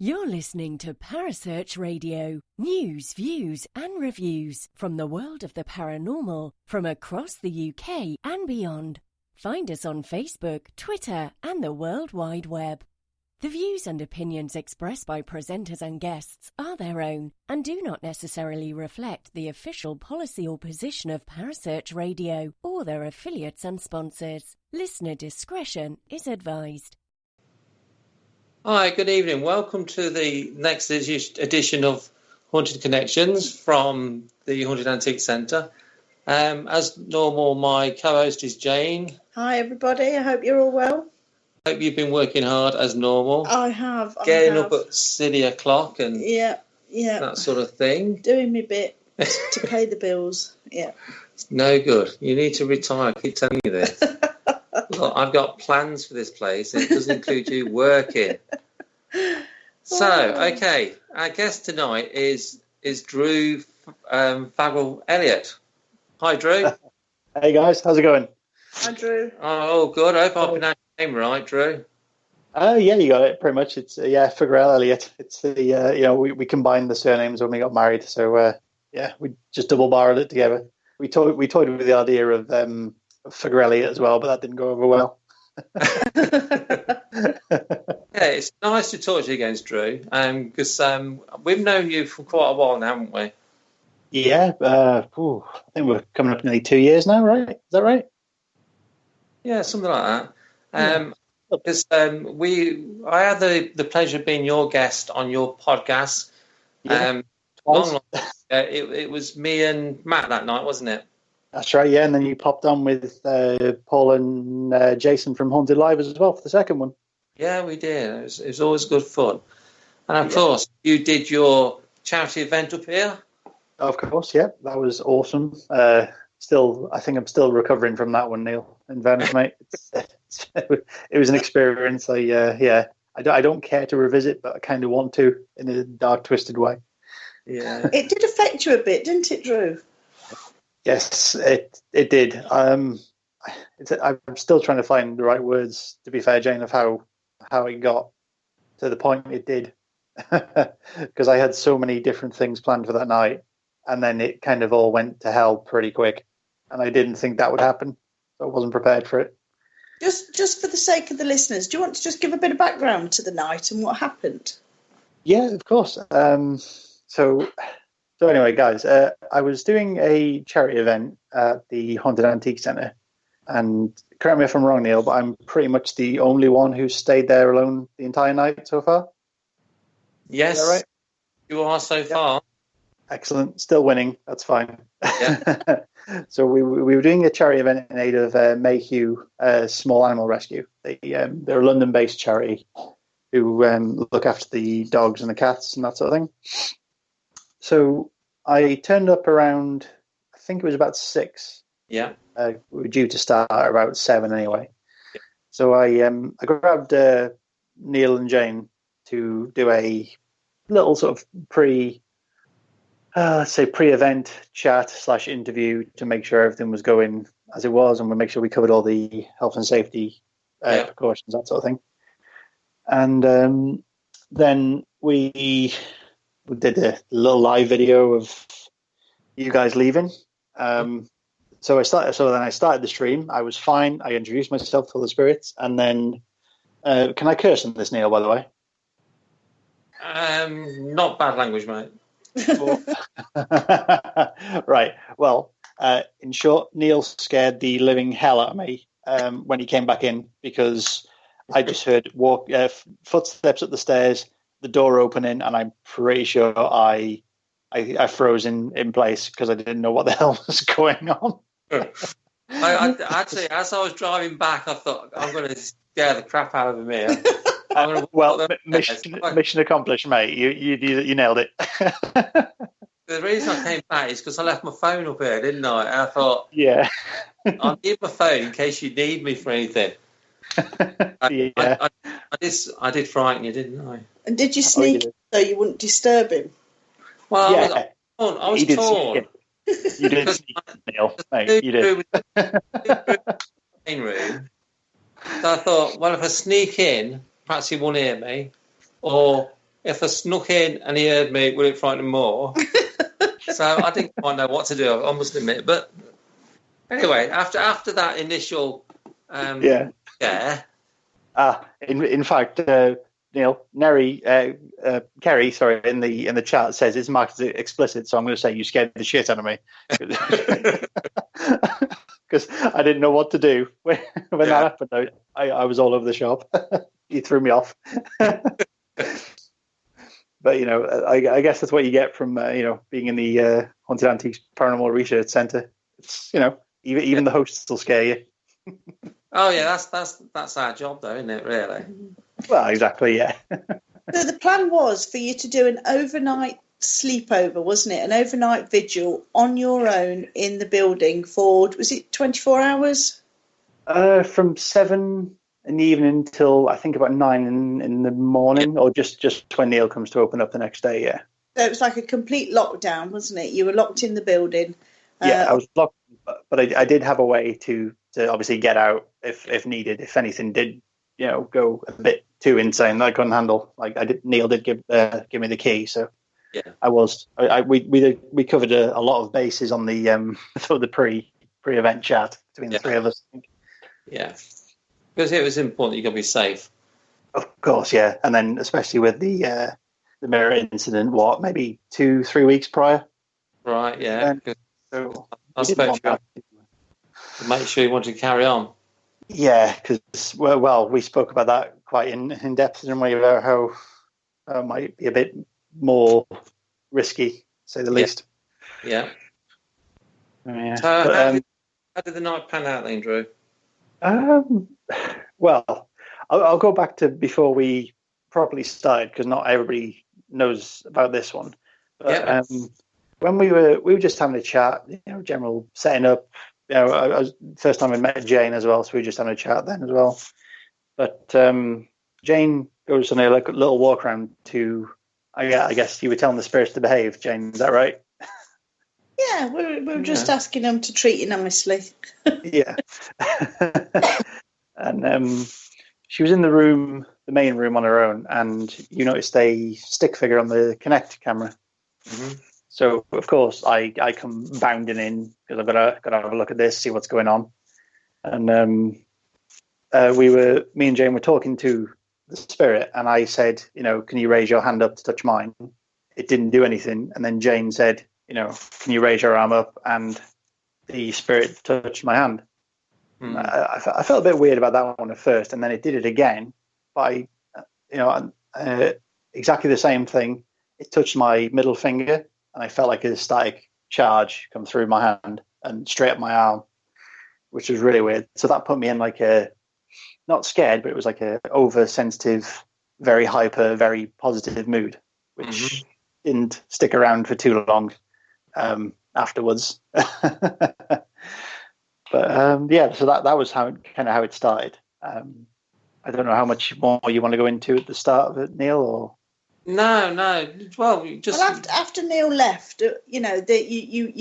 You're listening to Parasearch Radio. News, views and reviews from the world of the paranormal from across the UK and beyond. Find us on Facebook, Twitter and the World Wide Web. The views and opinions expressed by presenters and guests are their own and do not necessarily reflect the official policy or position of Parasearch Radio or their affiliates and sponsors. Listener discretion is advised. Hi, good evening. Welcome to the next edition of Haunted Connections from the Haunted Antique Centre. As normal, my co-host is Jane. Hi, everybody. I hope you're all well. Hope you've been working hard as normal. I have. Getting up at silly o'clock and yeah, that sort of thing. Doing my bit to pay the bills. Yeah. It's no good. You need to retire. I keep telling you this. Look, I've got plans for this place. It does include you working. So, okay, our guest tonight is Drew Farrell-Elliott. Hi, Drew. Hey, guys. How's it going? Hi, Drew. Oh, good. I hope I pronounced your name right, Drew. Yeah, you got it pretty much. It's Farrell-Elliott. It's the we combined the surnames when we got married, so we just double barreled it together. We toyed with the idea of Farrell-Elliott as well, but that didn't go over well. Yeah, it's nice to talk to you again, Drew, because we've known you for quite a while now, haven't we? Yeah, I think we're coming up nearly 2 years now, right? Is that right? Yeah, something like that. Because I had the pleasure of being your guest on your podcast. Yeah. It was me and Matt that night, wasn't it? That's right, yeah. And then you popped on with Paul and Jason from Haunted Live as well for the second one. Yeah, we did. It was always good fun. And of course, you did your charity event up here. Of course, yeah. That was awesome. I think I'm still recovering from that one, Neil. In fairness, mate. It was an experience. I don't care to revisit, but I kind of want to in a dark, twisted way. Yeah. It did affect you a bit, didn't it, Drew? Yes, it did. I'm still trying to find the right words, to be fair, Jane, of how it got to the point it did. Because I had so many different things planned for that night, and then it kind of all went to hell pretty quick. And I didn't think that would happen, so I wasn't prepared for it. Just for the sake of the listeners, do you want to just give a bit of background to the night and what happened? Yeah, of course. So anyway, guys, I was doing a charity event at the Haunted Antique Centre, and correct me if I'm wrong, Neil, but I'm pretty much the only one who stayed there alone the entire night so far. Yes, is that right? You are so far. Excellent. Still winning. That's fine. Yeah. So we were doing a charity event in aid of Mayhew Small Animal Rescue. They're a London-based charity who look after the dogs and the cats and that sort of thing. So I turned up around, I think it was about 6. Yeah. We were due to start at about 7 anyway. Yeah. So I grabbed Neil and Jane to do a little sort of pre-event chat / interview to make sure everything was going as it was, and we'll make sure we covered all the health and safety precautions, that sort of thing. And then we did a little live video of you guys leaving. So then I started the stream. I was fine. I introduced myself to the spirits, and then can I curse on this, Neil? By the way, not bad language, mate. Right. Well, in short, Neil scared the living hell out of me when he came back in, because I just heard footsteps up the stairs, the door opening, and I'm pretty sure I froze in place because I didn't know what the hell was going on. I actually, as I was driving back, I thought, I'm going to scare the crap out of him here. Well, mission accomplished, mate. You nailed it. The reason I came back is because I left my phone up here, didn't I? And I thought, yeah, I'll need my phone in case you need me for anything. I did frighten you, didn't I? And did you sneak so you wouldn't disturb him? Well, yeah. I was torn. You did sneak, Neil. Mate, you did. Room. So I thought, well, if I sneak in, perhaps he won't hear me, or if I snuck in and he heard me, would it frighten him more? So I didn't quite know what to do, I must admit. But anyway, after that initial scare. In fact, Neil, Kerry, sorry, in the chat says it's marked as explicit, so I'm going to say you scared the shit out of me because I didn't know what to do when that happened. I was all over the shop. You threw me off. But I guess that's what you get from being in the Haunted Antiques Paranormal Research Centre. It's even the hosts will scare you. Oh yeah, that's our job though, isn't it? Really. Well, exactly, yeah. So the plan was for you to do an overnight sleepover, wasn't it? An overnight vigil on your own in the building for, was it 24 hours? From 7 in the evening till I think about 9 in the morning, or just when Neil comes to open up the next day, yeah. So it was like a complete lockdown, wasn't it? You were locked in the building. Yeah, I was locked, but I did have a way to obviously get out if needed, if anything did, go a bit too insane that I couldn't handle. Neil did give me the key, so yeah, we covered a lot of bases on the sort of the pre-event chat between the three of us. I think. Yeah, because it was important you got to be safe. Of course, yeah, and then especially with the mirror incident, maybe 2-3 weeks prior. Right, yeah. So I suppose you to make sure you wanted to carry on. Yeah, because we spoke about that quite in depth in a way about how it might be a bit more risky, to say the least. Yeah. Yeah. So how did the night pan out then, Drew? Well, I'll go back to before we properly started because not everybody knows about this one. But when we were just having a chat, general setting up. I was first time I met Jane as well, so we were just having a chat then as well. But Jane goes on a little walk around to. I guess you were telling the spirits to behave, Jane. Is that right? Yeah, we were just asking them to treat you nicely. Yeah. And she was in the main room on her own, and you noticed a stick figure on the Kinect camera. Mm-hmm. So of course I come bounding in because I've got to have a look at this, see what's going on. And me and Jane were talking to the spirit, and I said, can you raise your hand up to touch mine? It didn't do anything, and then Jane said, can you raise your arm up? And the spirit touched my hand. Mm. I felt a bit weird about that one at first, and then it did it again. But exactly the same thing. It touched my middle finger, and I felt like a static charge come through my hand and straight up my arm, which was really weird. So that put me in not scared, but it was like a oversensitive, very hyper, very positive mood, which didn't stick around for too long afterwards. But so that was how it started. I don't know how much more you want to go into at the start of it, Neil, or. No. Well, after Neil left, you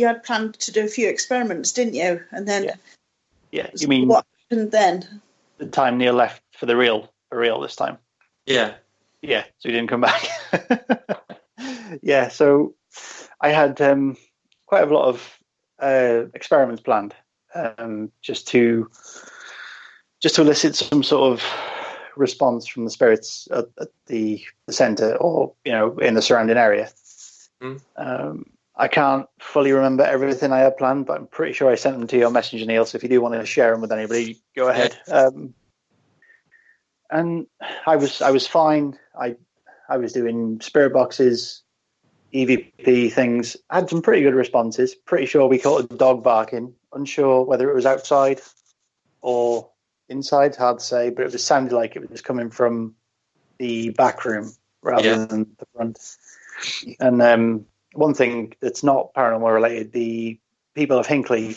had planned to do a few experiments, didn't you? And then, you mean what happened then? The time Neil left for real this time. Yeah. So he didn't come back. Yeah. So I had quite a lot of experiments planned, just to elicit some sort of response from the spirits at the centre or in the surrounding area. I can't fully remember everything I had planned, but I'm pretty sure I sent them to your messenger, Neil, so if you do want to share them with anybody, go ahead. And I was fine. I was doing spirit boxes, EVP things. I had some pretty good responses. Pretty sure we caught a dog barking. Unsure whether it was outside or inside, hard to say, but it sounded like it was coming from the back room rather than the front. And one thing that's not paranormal related, the people of Hinckley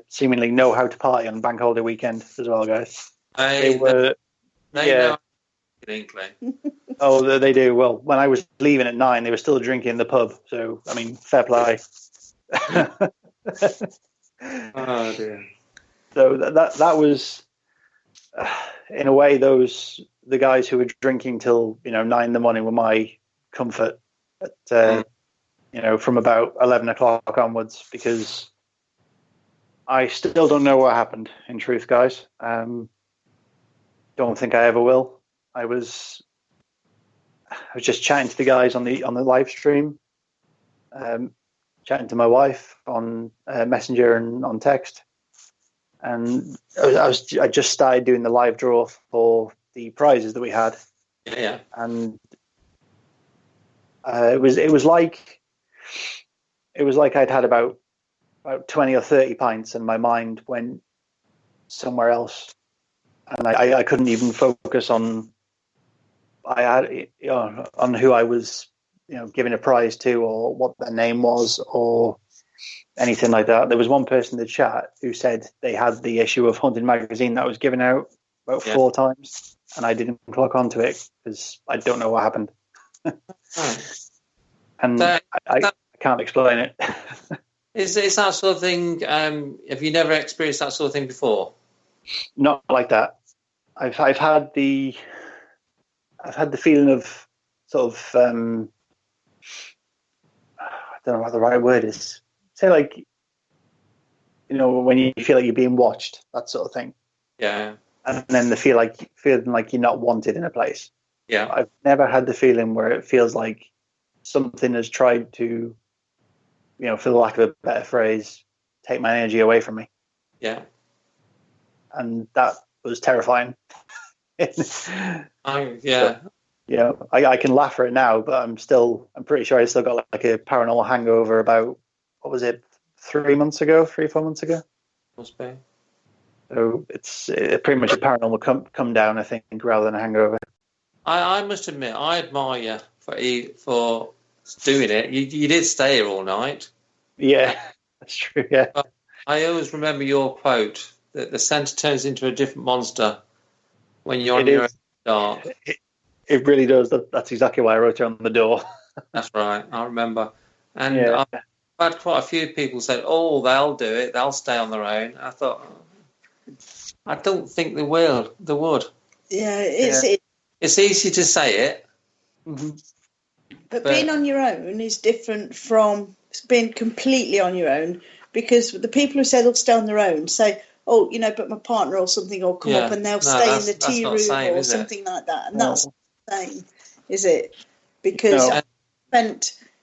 seemingly know how to party on bank holiday weekend as well, guys. They know Hinckley. Oh, they do. Well, when I was leaving at 9, they were still drinking in the pub. So, I mean, fair play. Oh dear. So that was, in a way, the guys who were drinking till 9 in the morning were my comfort from about 11 o'clock onwards, because I still don't know what happened, in truth, guys. Don't think I ever will. I was just chatting to the guys on the live stream, chatting to my wife on Messenger and on text, and I just started doing the live draw for the prizes that we had. Yeah. And it was like I'd had about 20 or 30 pints, and my mind went somewhere else, and I couldn't even focus on on who I was giving a prize to, or what their name was, or anything like that. There was one person in the chat who said they had the issue of Haunted Magazine that was given out about 4 times, and I didn't clock onto it because I don't know what happened. And I can't explain it. Is that sort of thing? Have you never experienced that sort of thing before? Not like that. I've had the feeling of sort of I don't know what the right word is. Say like when you feel like you're being watched, that sort of thing. Yeah. And then the feeling like you're not wanted in a place. Yeah. I've never had the feeling where it feels like something has tried to, for the lack of a better phrase, take my energy away from me. Yeah. And that was terrifying. I can laugh at it now, but I'm pretty sure I still got like a paranormal hangover about, what was it, 3 4 months ago? Must be. So it's pretty much a paranormal come down, I think, rather than a hangover. I must admit, I admire you for doing it. You did stay here all night. Yeah, that's true. Yeah. But I always remember your quote that the centre turns into a different monster when you're on your own dark. It really does. That's exactly why I wrote it on the door. That's right. I remember. And I've had quite a few people say, "Oh, they'll do it. They'll stay on their own." I thought, I don't think they will. They would. Yeah, it's easy to say it. Mm-hmm. But being on your own is different from being completely on your own, because the people who say they'll stay on their own say, "Oh, but my partner or something will come up and they'll stay in the tea room or something like that," and that's not the same, is it? Because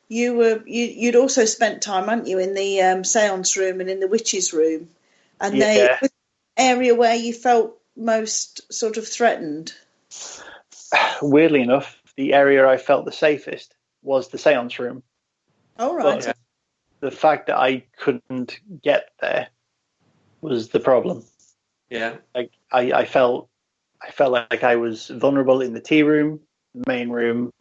you'd also spent time, hadn't you, in the seance room and in the witches' room, and was the area where you felt most sort of threatened. Weirdly enough, the area I felt the safest was the seance room. All right. But the fact that I couldn't get there was the problem. Yeah. Like I felt like I was vulnerable in the tea room, the main room,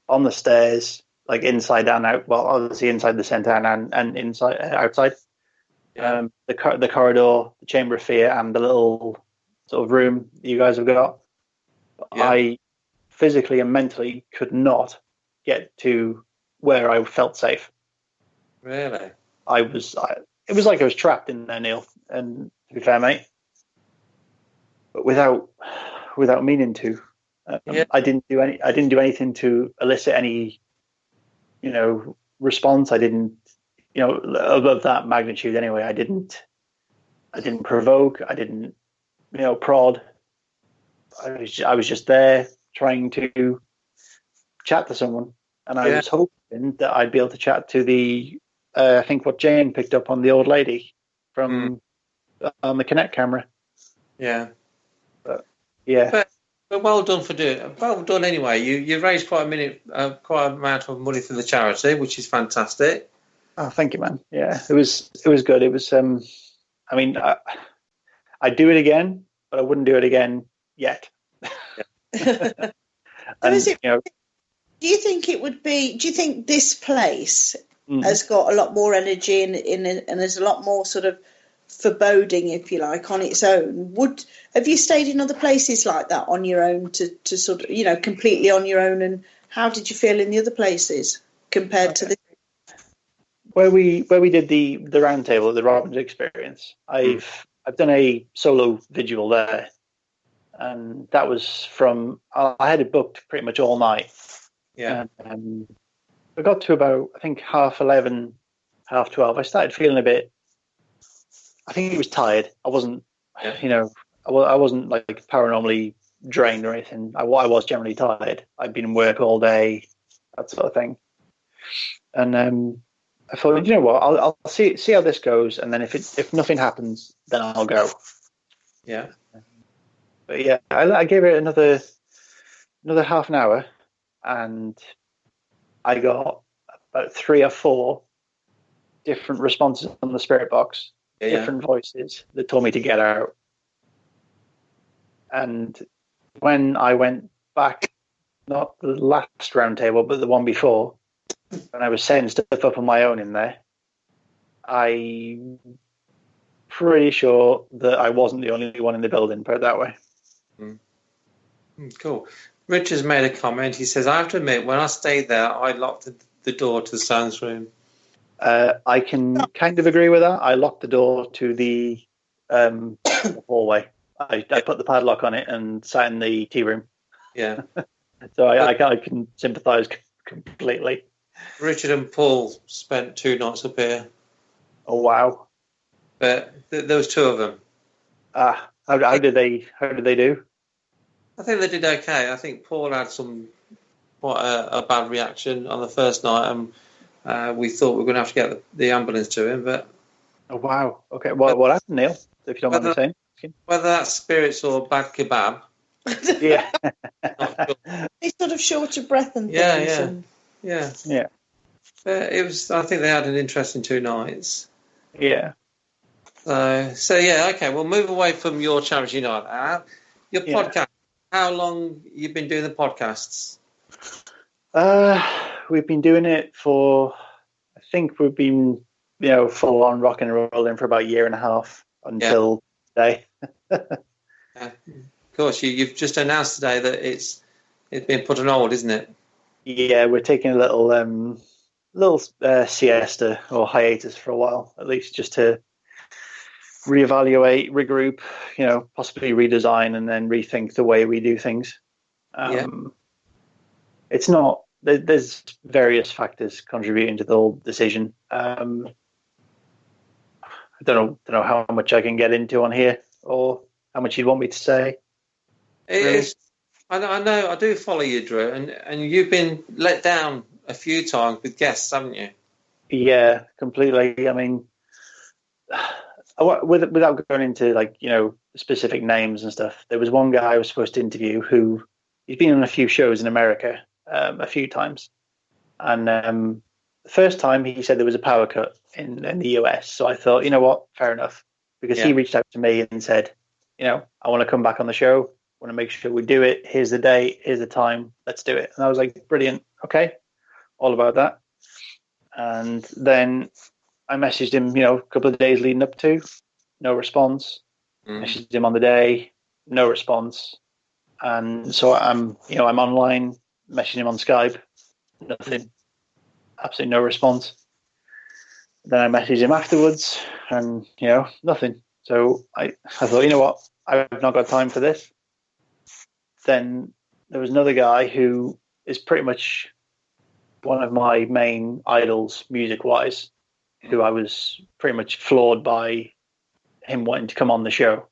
on the stairs, like inside and out. Well, obviously inside the centre and inside outside. Yeah. The corridor, the chamber of fear, and the little sort of room you guys have got. Yeah. I physically and mentally could not get to where I felt safe. Really? It was like I was trapped in there, Neil. And to be fair, mate, but without meaning to, I didn't do anything to elicit any, response. I didn't, of that magnitude anyway. I didn't provoke. I didn't, prod. I was just there trying to chat to someone, and I was hoping that I'd be able to chat to the. I think what Jane picked up on the old lady from on the Connect camera. Yeah. But well done for doing it. Well done anyway. You raised quite a amount of money for the charity, which is fantastic. Oh, thank you, man. Yeah, it was good. It was. I mean, I'd do it again, but I wouldn't do it again yet. And, do you think it would be? Do you think this place has got a lot more energy and there's a lot more sort of foreboding, if you like, on its own? Have you stayed in other places like that on your own to sort of, completely on your own? And how did you feel in the other places compared to this? Where we did the round table, the Robbins experience, I've done a solo vigil there, and that was I had it booked pretty much all night, Yeah. And I got to about, I think, 11:30, 12:30. I started feeling a bit, I think he was tired. I wasn't, I wasn't like paranormally drained or anything. I was generally tired. I'd been in work all day, that sort of thing. And I thought, you know what, I'll see how this goes, and then if nothing happens, then I'll go. Yeah. But yeah, I gave it another half an hour, and I got about 3 or 4 different responses on the spirit box, different voices that told me to get out. And when I went back, not the last round table, but the one before, when I was setting stuff up on my own in there, I'm pretty sure that I wasn't the only one in the building, put it that way. Cool. Richard's made a comment. He says, I have to admit, when I stayed there, I locked the door to the sounds room. I can kind of agree with that. I locked the door to the hallway. I put the padlock on it and sat in the tea room. Yeah. So I can sympathise completely. Richard and Paul spent 2 nights up here. Oh wow! But there was 2 of them. How did they do? I think they did okay. I think Paul had quite a bad reaction on the first night, and we thought we were going to have to get the ambulance to him. But oh wow! Okay, what happened, Neil? If you don't mind me saying. Whether that's spirits or bad kebab. Yeah. He's sort of short of breath and things. Yeah. It was. I think they had an interesting 2 nights. Yeah. So yeah, okay. We'll move away from your charity night. Your podcast. How long you've been doing the podcasts? We've been doing it for. I think we've been, full on rock and rolling for about a year and a half until today. Of course, you've just announced today that it's been put on hold, isn't it? Yeah, we're taking a little siesta or hiatus for a while, at least, just to reevaluate, regroup, possibly redesign, and then rethink the way we do things. It's not. There's various factors contributing to the whole decision. I don't know how much I can get into on here, or how much you'd want me to say. I know. I do follow you, Drew, and you've been let down a few times with guests, haven't you? Yeah, completely. I mean, without going into specific names and stuff, there was one guy I was supposed to interview who he's been on a few shows in America a few times, and the first time he said there was a power cut in the US, so I thought, you know what, fair enough, because he reached out to me and said, I want to come back on the show, want to make sure we do it. Here's the date, here's the time, let's do it. And I was like, brilliant, okay, all about that. And then I messaged him, a couple of days leading up to, no response. Messaged him on the day, no response. And so I'm online, messaging him on Skype, nothing, absolutely no response. Then I messaged him afterwards, and nothing. So I thought, you know what, I've not got time for this. Then there was another guy who is pretty much one of my main idols music-wise, who I was pretty much floored by him wanting to come on the show.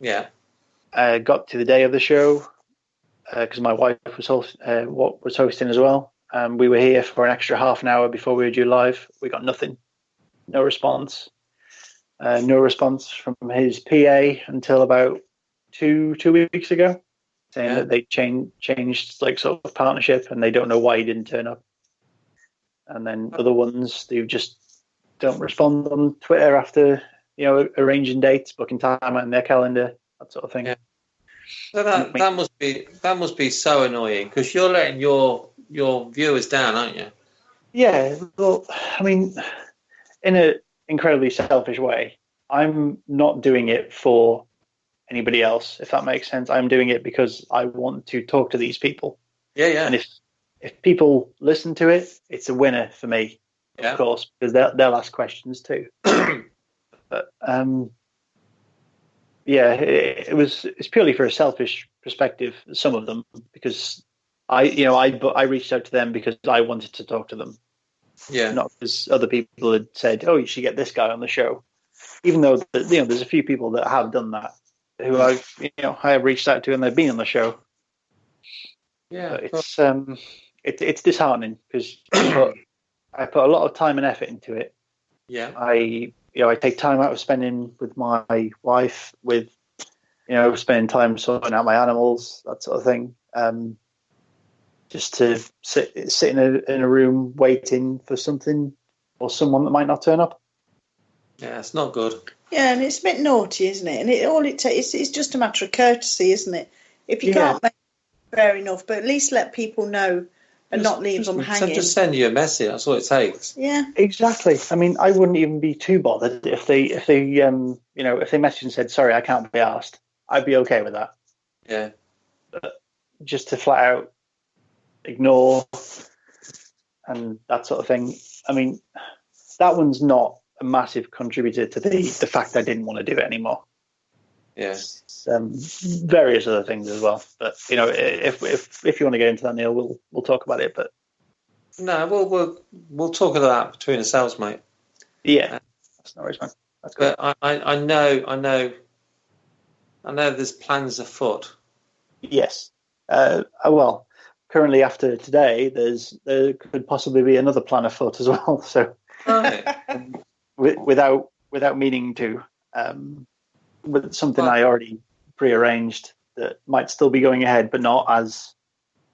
Yeah. Got to the day of the show, because my wife was hosting as well. We were here for an extra half an hour before we were due live. We got nothing. No response. No response from his PA until about two weeks ago, saying that they changed sort of partnership, and they don't know why he didn't turn up. And then other ones, they just don't respond on Twitter after arranging dates, booking time out in their calendar, that sort of thing. Yeah. So that must be so annoying, because you're letting your viewers down, aren't you? Yeah. Well, I mean, in an incredibly selfish way, I'm not doing it for anybody else, if that makes sense. I'm doing it because I want to talk to these people. Yeah. And if people listen to it, it's a winner for me, of course, because they'll ask questions too. But it's purely for a selfish perspective, some of them, because I reached out to them because I wanted to talk to them, not because other people had said, "Oh, you should get this guy on the show." Even though there's a few people that have done that, who I have reached out to and they've been on the show. Yeah, but it's disheartening because I put a lot of time and effort into it. Yeah, I take time out of spending with my wife, with spending time sorting out my animals, that sort of thing. Just to sit in a room waiting for something or someone that might not turn up. Yeah, it's not good. Yeah, and it's a bit naughty, isn't it? And all it takes is just a matter of courtesy, isn't it? If you can't make it, fair enough, but at least let people know and not leave them hanging. Just send you a message. That's all it takes. Yeah, exactly. I mean, I wouldn't even be too bothered if they messaged and said, "Sorry, I can't be asked." I'd be okay with that. Yeah. But just to flat out ignore and that sort of thing. I mean, that one's not a massive contributor to the fact I didn't want to do it anymore. Yes. Various other things as well. But if you want to get into that, Neil, we'll talk about it. But no, we'll talk about that between ourselves, mate. Yeah, that's no worries, man. That's good. But I know there's plans afoot. Yes. Well, currently after today, there could possibly be another plan afoot as well. So, right. without meaning to, with something I already prearranged that might still be going ahead, but not as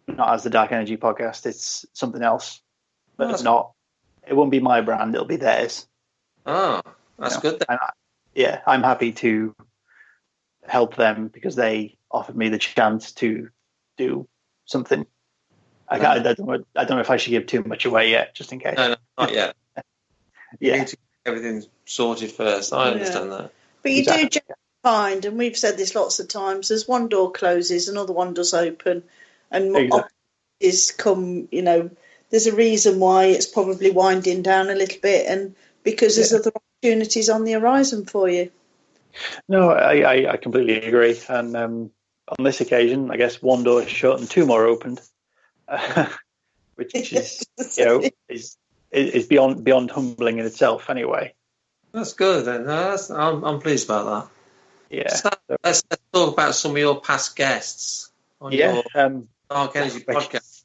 the Dark Energy podcast. It's something else, but it's not. It won't be my brand. It'll be theirs. Oh, that's good then. I'm happy to help them because they offered me the chance to do something. I don't know if I should give too much away yet, just in case. No, not yet. You need to get everything sorted first. I understand that. But you do find, and we've said this lots of times, as one door closes, another one does open, and opportunities come. There's a reason why it's probably winding down a little bit, and because there's other opportunities on the horizon for you. No, I completely agree. And on this occasion, I guess one door is shut and two more opened, which is is beyond humbling in itself. Anyway, that's good. Then I'm pleased about that. Yeah. So let's talk about some of your past guests on your Dark Energy podcast.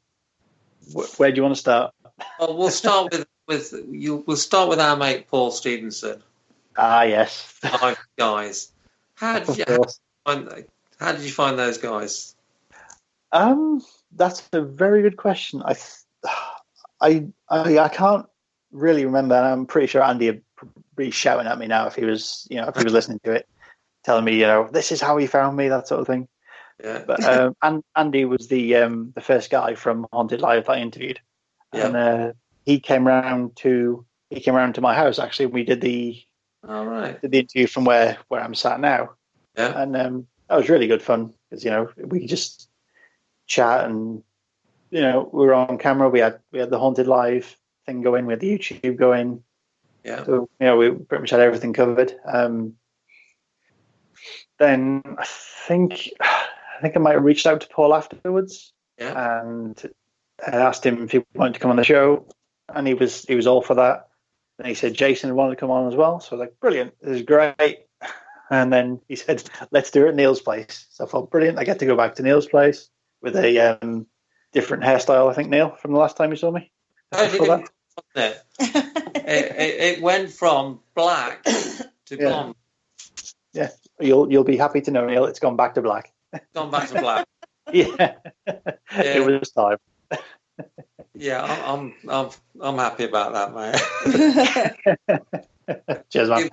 Where do you want to start? Well, we'll start with you. We'll start with our mate Paul Stevenson. Ah, yes. Guys, how did you find those guys? That's a very good question. I can't really remember, and I'm pretty sure Andy would be shouting at me now if he was listening to it, telling me, this is how he found me, that sort of thing. Yeah. But and Andy was the first guy from Haunted Live that I interviewed, and he came round to my house. Actually, we did the interview from where I'm sat now. Yeah. And that was really good fun because we could just chat and we were on camera. We had the Haunted Live thing going. We had the YouTube going. Yeah. So we pretty much had everything covered. Then I think I might have reached out to Paul afterwards. Yeah. And I asked him if he wanted to come on the show, and he was all for that. And he said Jason wanted to come on as well. So I was like, brilliant, this is great. And then he said, let's do it at Neil's place. So I thought, brilliant, I get to go back to Neil's place with a different hairstyle, I think, Neil, from the last time you saw me. It went from black to blonde. Yeah, you'll be happy to know, Neil, it's gone back to black. Gone back to black. Yeah. It was time. Yeah, I'm happy about that, mate. Cheers, man.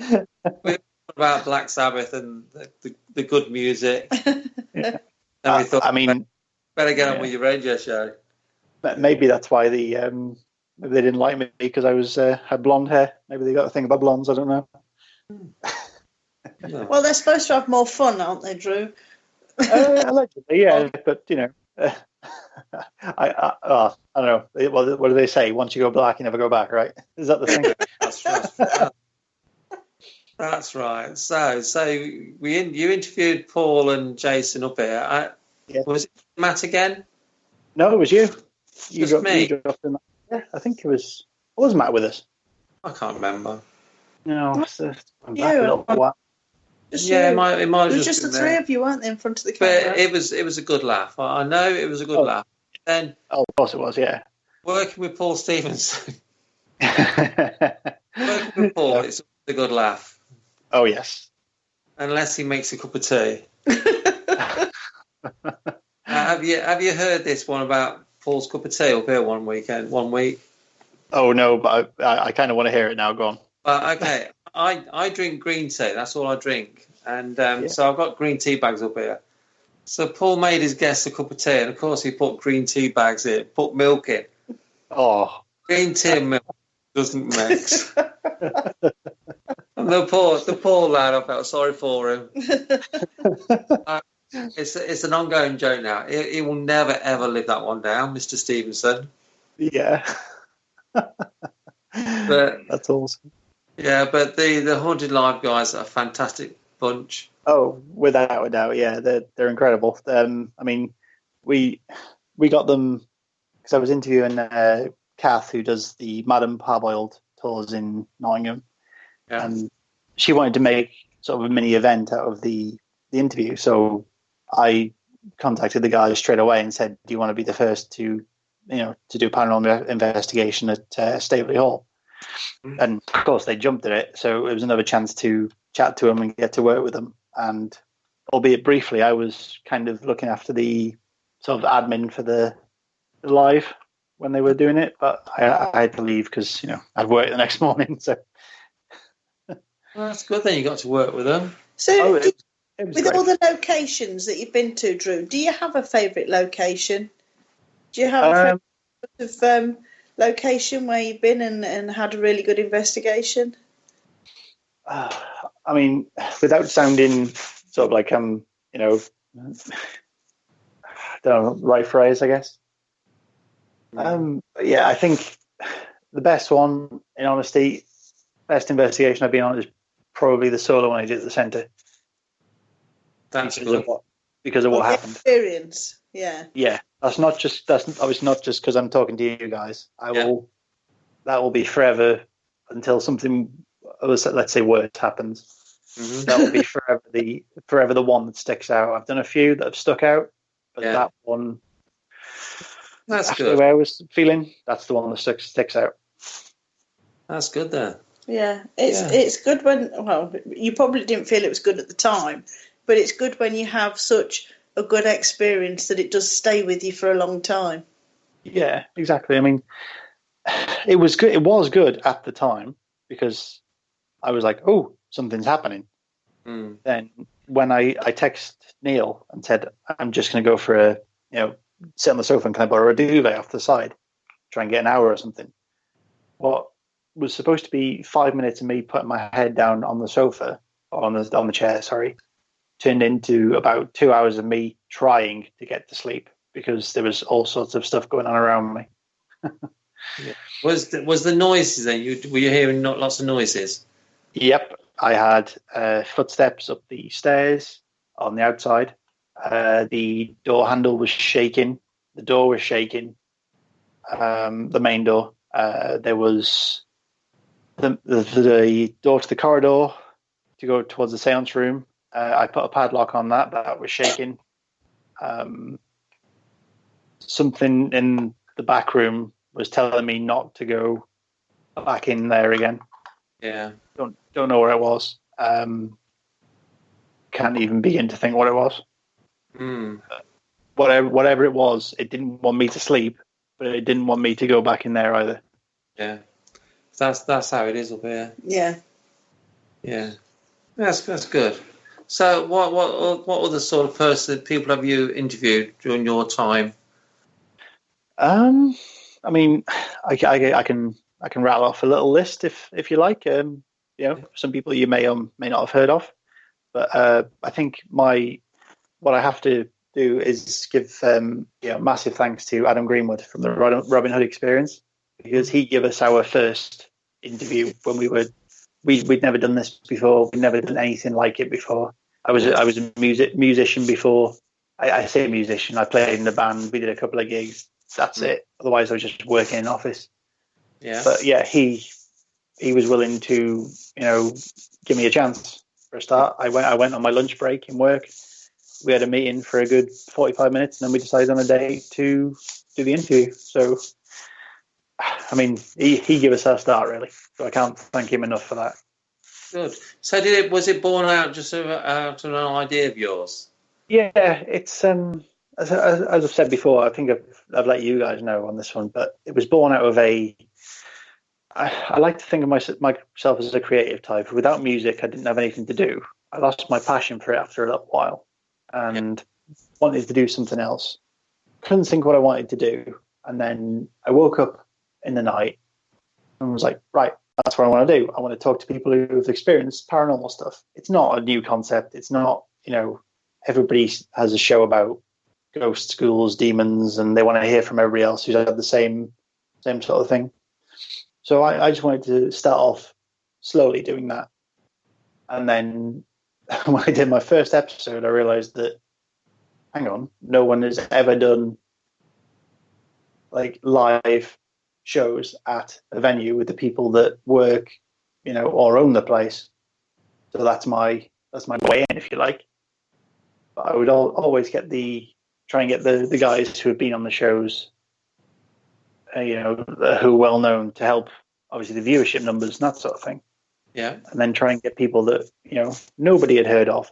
We about Black Sabbath and the good music. Yeah. And we thought, better get on yeah. with your radio show. But maybe that's why they didn't like me because I had blonde hair. Maybe they got a thing about blondes. I don't know. No. Well, they're supposed to have more fun, aren't they, Drew? Allegedly, yeah. But I don't know. What do they say? Once you go black, you never go back, right? Is that the thing? That's right. So you interviewed Paul and Jason up here. Was it Matt again? No, it was you. You Just me? You dropped in. Yeah, I think it was. Was Matt with us? I can't remember. No, it's back a Yeah, little while. Just Yeah, you. it might It have was just the been three there. of you, weren't they, in front of the camera? But it was a good laugh. I know it was a good laugh. Then Oh, of course it was. Yeah. working with Paul Stevenson, working with Paul, it's a good laugh. Oh yes. Unless he makes a cup of tea. Have you heard this one about Paul's cup of tea up here one week? Oh no, but I kind of want to hear it now. Go on. Okay, I drink green tea. That's all I drink, and so I've got green tea bags up here. So Paul made his guests a cup of tea, and of course he put green tea bags in, put milk in. Oh, Green tea and milk doesn't mix. And the poor lad, I felt sorry for him. It's an ongoing joke now. He will never ever live that one down, Mr. Stevenson. yeah. But that's awesome. yeah, but the Haunted Live guys are a fantastic bunch. Oh, without a doubt, yeah, they're incredible. I mean, we got them because I was interviewing Kath, who does the Madame Parboiled tours in Nottingham, and she wanted to make sort of a mini event out of the interview. So I contacted the guys straight away and said, "Do you want to be the first to do paranormal investigation at Staveley Hall?" Mm-hmm. And of course, they jumped at it. So it was another chance to chat to them and get to work with them. And albeit briefly, I was kind of looking after the sort of admin for the live when they were doing it, but I had to leave because I'd work the next morning. So well, that's good. Then you got to work with them. So it was with great. all the locations that you've been to, Drew, do you have a favourite location? Do you have a favourite location where you've been and had a really good investigation? I mean, without sounding sort of like I don't know, right phrase, I guess. Yeah, I think the best one, in honesty, best investigation I've been on is probably the solo one I did at the centre. That's because of what happened. Experience, yeah. Yeah, that's obviously not just because I'm talking to you guys. That will be forever until something, let's say, worse happens. Mm-hmm. That will be forever the one that sticks out. I've done a few that have stuck out, but that one. That's after good. The way I was feeling, that's the one that sticks out. That's good then. Yeah, it's good when, well, you probably didn't feel it was good at the time, but it's good when you have such a good experience that it does stay with you for a long time. Yeah, exactly. I mean, it was good. It was good at the time because I was like, oh, something's happening. Mm. Then when I text Neil and said, I'm just going to go for sit on the sofa and can I borrow a duvet off the side, try and get an hour or something. What was supposed to be 5 minutes of me putting my head down on the sofa, or on the chair, sorry, turned into about 2 hours of me trying to get to sleep because there was all sorts of stuff going on around me. Yeah. Was the noises then? Were you hearing lots of noises? Yep, I had footsteps up the stairs on the outside. The door handle was shaking. The door was shaking. The main door. There was the door to the corridor to go towards the seance room. I put a padlock on that. That was shaking. Something in the back room was telling me not to go back in there again. Yeah. Don't know where it was. Can't even begin to think what it was. Whatever it was, it didn't want me to sleep, but it didn't want me to go back in there either. Yeah. That's how it is up here. Yeah. Yeah. That's good. So what other sort of people have you interviewed during your time? I mean, I can rattle off a little list if you like. Some people you may or may not have heard of, but I think what I have to do is give massive thanks to Adam Greenwood from the Robin Hood Experience, because he gave us our first interview when we'd never done this before. We'd never done anything like it before. I was a musician before I say musician. I played in the band. We did a couple of gigs. That's it. Otherwise, I was just working in an office. Yeah. But yeah, he was willing to, give me a chance for a start. I went on my lunch break in work. We had a meeting for a good 45 minutes, and then we decided on a day to do the interview. So, I mean, he gave us our start, really. So I can't thank him enough for that. Good. So was it born out just out of an idea of yours? Yeah, it's as I've said before, I think I've let you guys know on this one, but it was born out of I like to think of myself as a creative type. Without music, I didn't have anything to do. I lost my passion for it after a little while, and wanted to do something else. Couldn't think what I wanted to do, and then I woke up in the night and was like, right, that's what I want to do. I want to talk to people who've experienced paranormal stuff. It's not a new concept. It's not, everybody has a show about ghost schools, demons, and they want to hear from everybody else who's had the same sort of thing. So I just wanted to start off slowly doing that. And then when I did my first episode, I realized that, hang on, no one has ever done like live shows at a venue with the people that work, or own the place. So that's my way in, if you like. But I would always try and get the guys who have been on the shows, who are well known, to help obviously the viewership numbers and that sort of thing. Yeah. And then try and get people that nobody had heard of.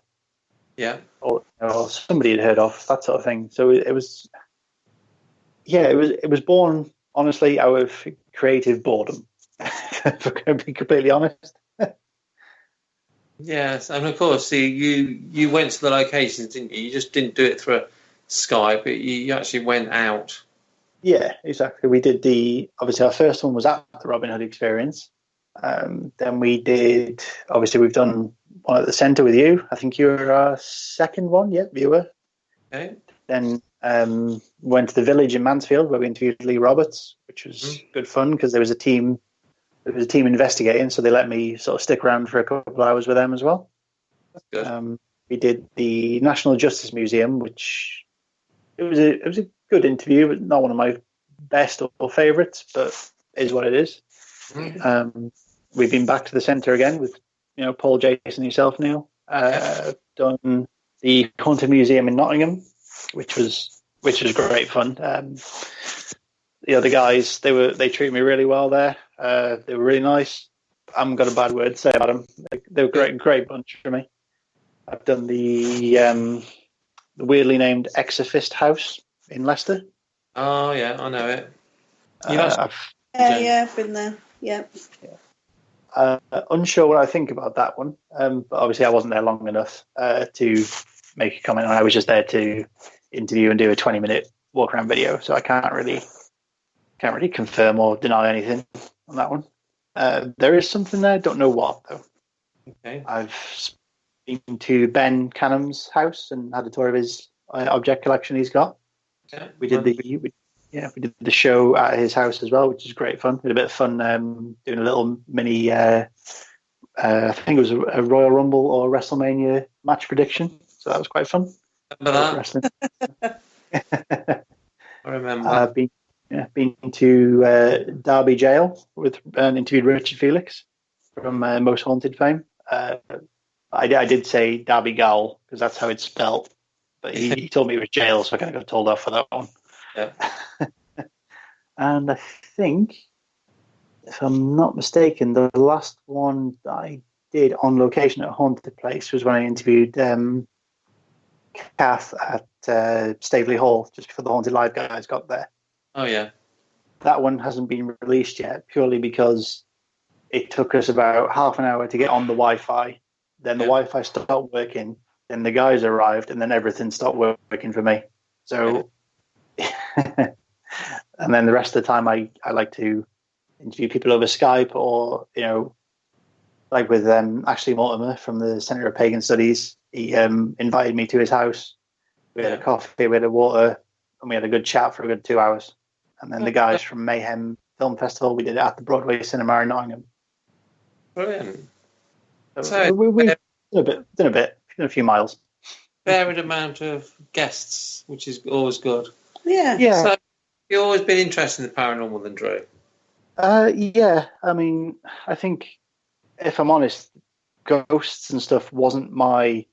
Yeah. Or somebody had heard of, that sort of thing. So it was born honestly out of creative boredom. If I'm going to be completely honest. Yes, and of course, see, you went to the locations, didn't you? You just didn't do it through Skype, but you actually went out. Yeah, exactly. We did obviously our first one was at the Robin Hood Experience. Then we did, obviously we've done one at the centre with you. I think you were our second one, viewer. Okay. Then went to the village in Mansfield where we interviewed Lee Roberts, which was good fun because there was a team investigating, so they let me sort of stick around for a couple of hours with them as well. That's good. We did the National Justice Museum, which it was a good interview, but not one of my best or favourites, but is what it is. Mm-hmm. We've been back to the centre again with Paul, Jason, yourself, Neil. Done the Haunted Museum in Nottingham, which was great fun. The other guys, they treated me really well there. They were really nice. I haven't got a bad word to say about them. They were great bunch for me. I've done the weirdly named Exorcist House in Leicester. Oh yeah, I know it. I've been there. Yeah. Unsure what I think about that one, but obviously I wasn't there long enough to make a comment. I was just there to interview and do a 20-minute walk around video, so I can't really confirm or deny anything on that one. There is something there, don't know what though. Okay. I've been to Ben Canham's house and had a tour of his object collection he's got. Yeah. We did the show at his house as well, which is great fun. We had a bit of fun doing a little mini, I think it was a Royal Rumble or WrestleMania match prediction. So that was quite fun. Remember that? I remember. I've been to Derby Jail and interviewed Richard Felix from Most Haunted fame. I did say Derby Gaol because that's how it's spelled, but he told me it was jail, so I kind of got told off for that one. Yeah. And I think, if I'm not mistaken, the last one that I did on location at a haunted place was when I interviewed Kath at Staveley Hall just before the Haunted Live guys got there. Oh yeah. That one hasn't been released yet, purely because it took us about half an hour to get on the Wi-Fi. Then the Wi-Fi stopped working. Then the guys arrived, and then everything stopped working for me. So, and then the rest of the time, I like to interview people over Skype, or like with Ashley Mortimer from the Centre of Pagan Studies. He invited me to his house. We had a coffee, we had a water, and we had a good chat for a good 2 hours. And then the guys from Mayhem Film Festival, we did it at the Broadway Cinema in Nottingham. Brilliant. So we done a few miles. varied amount of guests, which is always good. Yeah. Yeah. So you've always been interested in the paranormal, then, Drew? Yeah. I mean, I think if I'm honest, ghosts and stuff wasn't my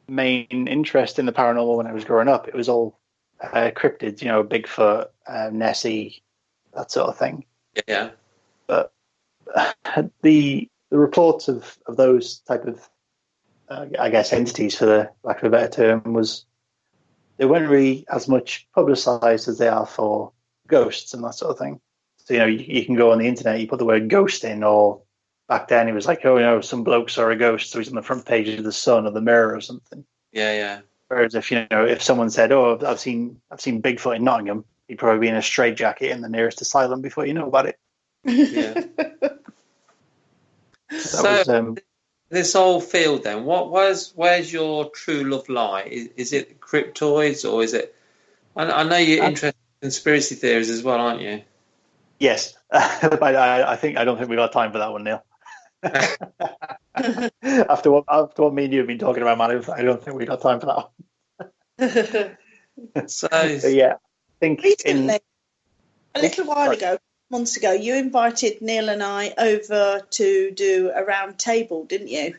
main interest in the paranormal when I was growing up. It was all cryptids, Bigfoot, Nessie, that sort of thing. Yeah. But the reports of those type of I guess entities, for the lack of a better term, they weren't really as much publicized as they are for ghosts and that sort of thing. So you can go on the internet, you put the word ghost in, or back then it was like, some bloke saw a ghost, so he's on the front page of the Sun or the Mirror or something. Yeah. Whereas if someone said, "Oh, I've seen Bigfoot in Nottingham," he'd probably be in a straitjacket in the nearest asylum before you know about it. Yeah. So this whole field, then, where's your true love lie? Is it cryptoids, or is it? I know you're interested in conspiracy theories as well, aren't you? Yes, but I don't think we got time for that one, Neil. after what me and you have been talking about, man, I don't think we got time for that one. So yeah, I think recently, a little while ago, months ago, you invited Neil and I over to do a round table, didn't you?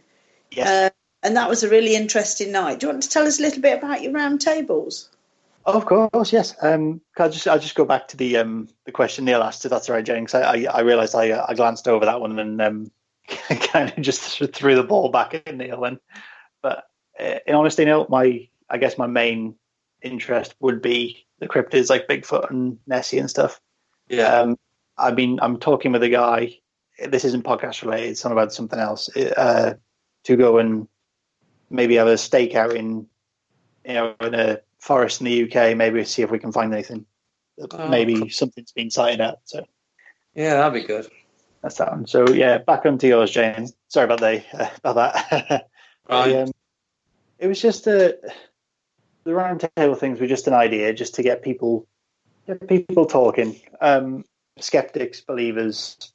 Yes. And that was a really interesting night. Do you want to tell us a little bit about your round tables? Oh, of course, yes. I'll just go back to the question Neil asked, if that's all right, Jane, because I realised I glanced over that one and kind of just threw the ball back at Neil. But in honesty, Neil, I guess my main interest would be the cryptids like Bigfoot and Nessie and stuff. Yeah. I'm talking with a guy. This isn't podcast related. It's not about something else. To go and maybe have a stakeout in a forest in the UK. Maybe see if we can find anything. Maybe something's been sighted out. So yeah, that'd be good. that's that one. So yeah, back onto yours, Jane. Sorry about that. Right. It was just the round table things were just an idea, just to get people talking. Skeptics, believers,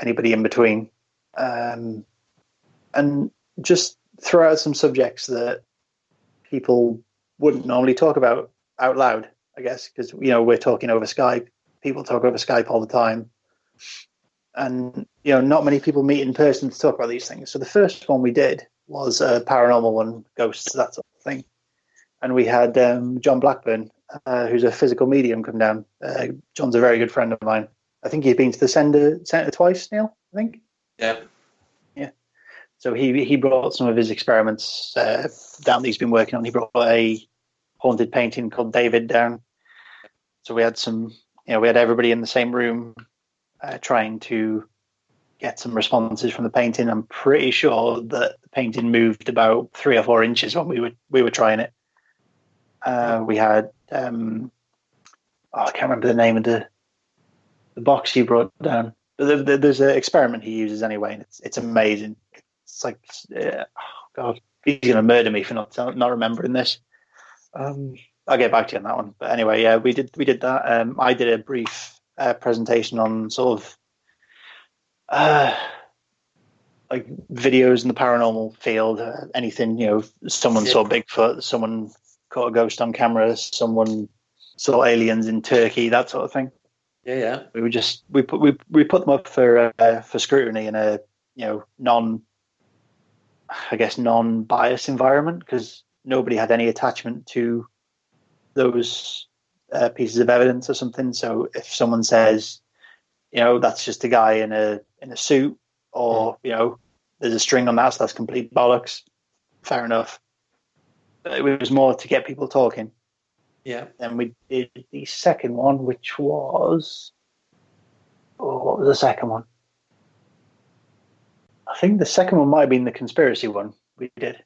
anybody in between, and just throw out some subjects that people wouldn't normally talk about out loud, I guess, because we're talking over Skype. People talk over Skype all the time, and not many people meet in person to talk about these things. So the first one we did was a paranormal one, ghosts, that sort of thing, and we had John Blackburn, who's a physical medium, come down. John's a very good friend of mine. I think he's been to the centre twice, Neil, I think. Yeah. So he brought some of his experiments down that he's been working on. He brought a haunted painting called David down. So we had we had everybody in the same room trying to get some responses from the painting. I'm pretty sure that the painting moved about 3 or 4 inches when we were trying it. We had I can't remember the name of the box he brought down. There's an experiment he uses anyway, and it's amazing. It's like, oh God, he's going to murder me for not remembering this. I'll get back to you on that one. But anyway, yeah, we did that. I did a brief presentation on sort of like videos in the paranormal field. Anything, someone saw Bigfoot, someone caught a ghost on camera, someone saw aliens in Turkey, that sort of thing. Yeah. We put them up for scrutiny in a non-biased environment, because nobody had any attachment to those pieces of evidence or something. So if someone says, that's just a guy in a suit, or there's a string on that, so that's complete bollocks, fair enough. But it was more to get people talking. Yeah. Then we did the second one, which was... what was the second one? I think the second one might have been the conspiracy one we did.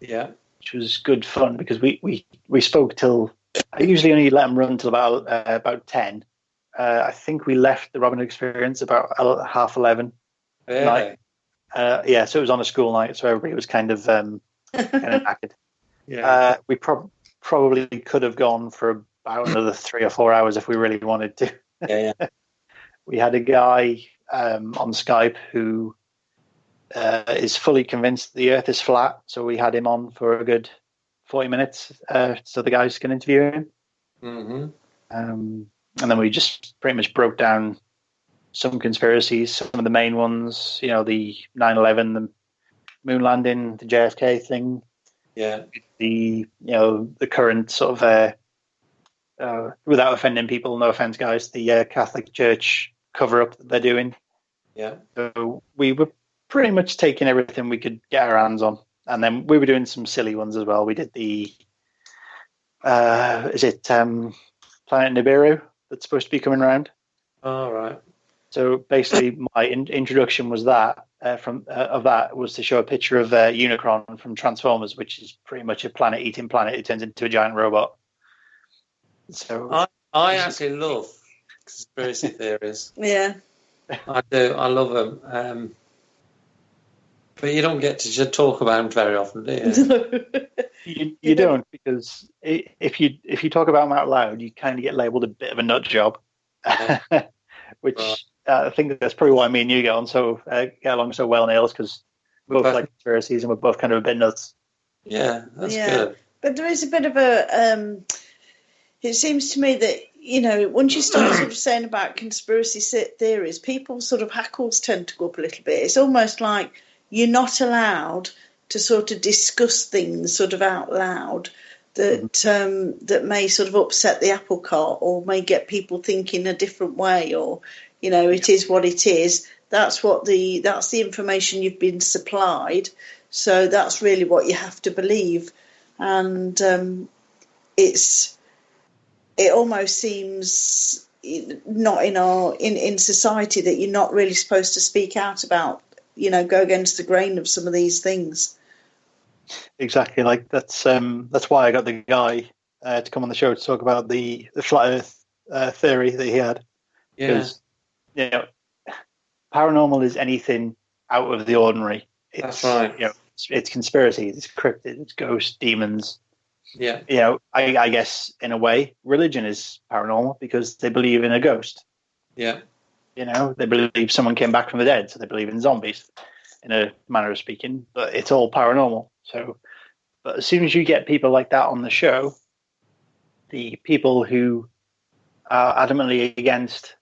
Yeah. Which was good fun, because we spoke till... I usually only let them run till about 10. I think we left the Robin Hood Experience about 11:30 night. Yeah, so it was on a school night, so everybody was kind of knackered. Yeah. We probably could have gone for about another 3 or 4 hours if we really wanted to. Yeah. We had a guy on Skype who is fully convinced the Earth is flat, so we had him on for a good 40 minutes so the guys can interview him. Mm-hmm. And then we just pretty much broke down some conspiracies, some of the main ones, the 9/11, the moon landing, the JFK thing. Yeah. The current sort of, without offending people, no offense, guys, the Catholic Church cover-up that they're doing. Yeah. So we were pretty much taking everything we could get our hands on. And then we were doing some silly ones as well. We did the, Planet Nibiru that's supposed to be coming around? All right. So basically my introduction was that, was to show a picture of Unicron from Transformers, which is pretty much a planet-eating planet. It turns into a giant robot. So I actually love conspiracy theories. Yeah. I do. I love them. But you don't get to just talk about them very often, do you? You don't, because if you talk about them out loud, you kind of get labelled a bit of a nut job, which Right. I think that's probably why me and you get along so well, Niels, because we both like conspiracies and we're both kind of a bit nuts. Yeah, that's good. But there is a bit of a. It seems to me that once you start sort of saying about conspiracy theories, people sort of hackles tend to go up a little bit. It's almost like you're not allowed to sort of discuss things sort of out loud that may sort of upset the apple cart or may get people thinking a different way, or it is what it is. That's the information you've been supplied, so that's really what you have to believe. And it almost seems not in society that you're not really supposed to speak out about, go against the grain of some of these things. Exactly. Like that's why I got the guy to come on the show to talk about the flat Earth theory that he had. Yeah. Because paranormal is anything out of the ordinary. That's right. It's conspiracy, it's cryptid, it's ghosts, demons. Yeah. I guess in a way, religion is paranormal because they believe in a ghost. Yeah. They believe someone came back from the dead, so they believe in zombies, in a manner of speaking. But it's all paranormal. So, but as soon as you get people like that on the show, the people who are adamantly against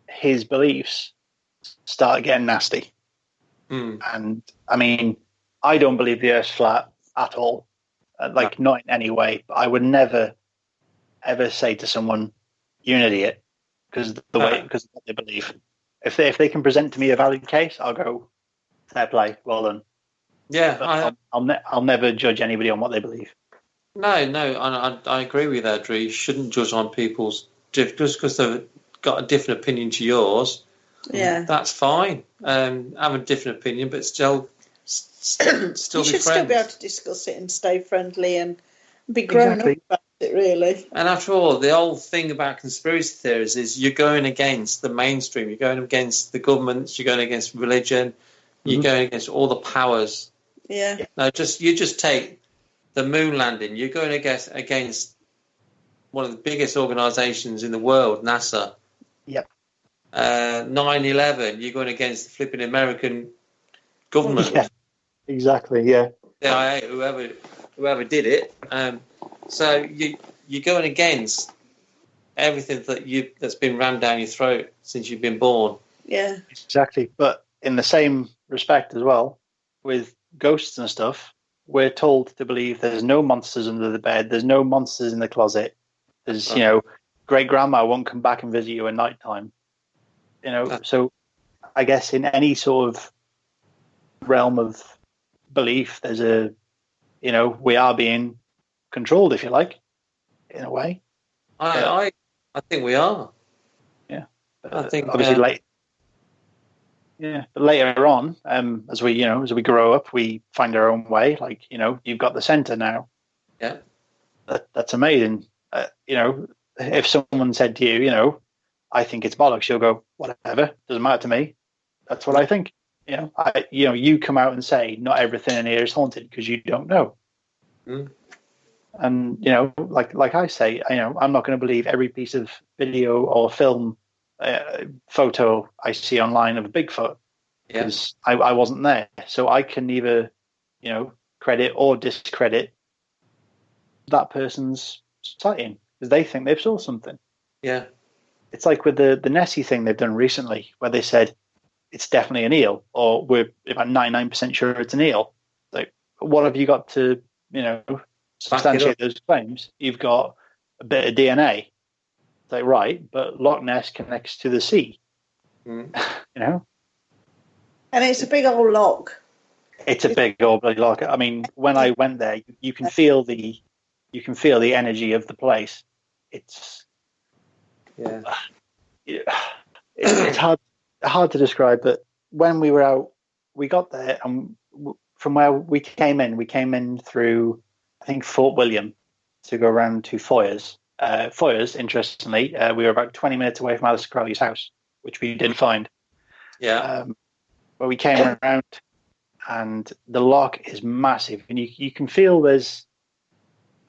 his beliefs start getting nasty. And I mean, I don't believe the Earth's flat at all. Not in any way. But I would never, ever say to someone, "You're an idiot," because of what they believe. If they can present to me a valid case, I'll go, fair play, well done. Yeah, I'll never judge anybody on what they believe. No, I agree with that, Drew. You shouldn't judge on people's just because they've got a different opinion to yours. Yeah, that's fine. Have a different opinion, but still you be should friends. Still be able to discuss it and stay friendly and be grown up about it, really. And after all, the whole thing about conspiracy theories is you're going against the mainstream. You're going against the governments. You're going against religion. You're going against all the powers. Yeah. No, you just take the moon landing. You're going against one of the biggest organisations in the world, NASA. Yep. 9/11. You're going against the flipping American government. Yeah. Exactly. Yeah. CIA, whoever did it. So you're going against everything that's been rammed down your throat since you've been born. Yeah. Exactly. But in the same respect as well, with ghosts and stuff, we're told to believe there's no monsters under the bed, there's no monsters in the closet. There's, great grandma won't come back and visit you at night time. So I guess in any sort of realm of belief, there's we are being controlled, if you like, in a way. I think we are. Yeah. I think obviously but later on, as we grow up, we find our own way. Like, you've got the center now. Yeah. That's amazing. If someone said to you, I think it's bollocks, you'll go, whatever, doesn't matter to me. That's what I think. You come out and say not everything in here is haunted because you don't know. And like I say, I'm not going to believe every piece of video or film, photo I see online of Bigfoot because I wasn't there. So I can either, credit or discredit that person's sighting because they think they've saw something. Yeah. It's like with the Nessie thing they've done recently, where they said it's definitely an eel, or we're about 99% sure it's an eel. Like, what have you got to, substantiate those claims? You've got a bit of DNA. It's like, right, but Loch Ness connects to the sea. And it's a big old loch. It's a big old bloody loch. I mean, when I went there, you can feel the energy of the place. It's it's hard to describe. But when we were out, we got there, and from where we came in through, I think, Fort William to go around to Foyers. Foyers, interestingly, we were about 20 minutes away from Alistair Crowley's house, which we didn't find. Yeah. But we came around, and the loch is massive, and you can feel there's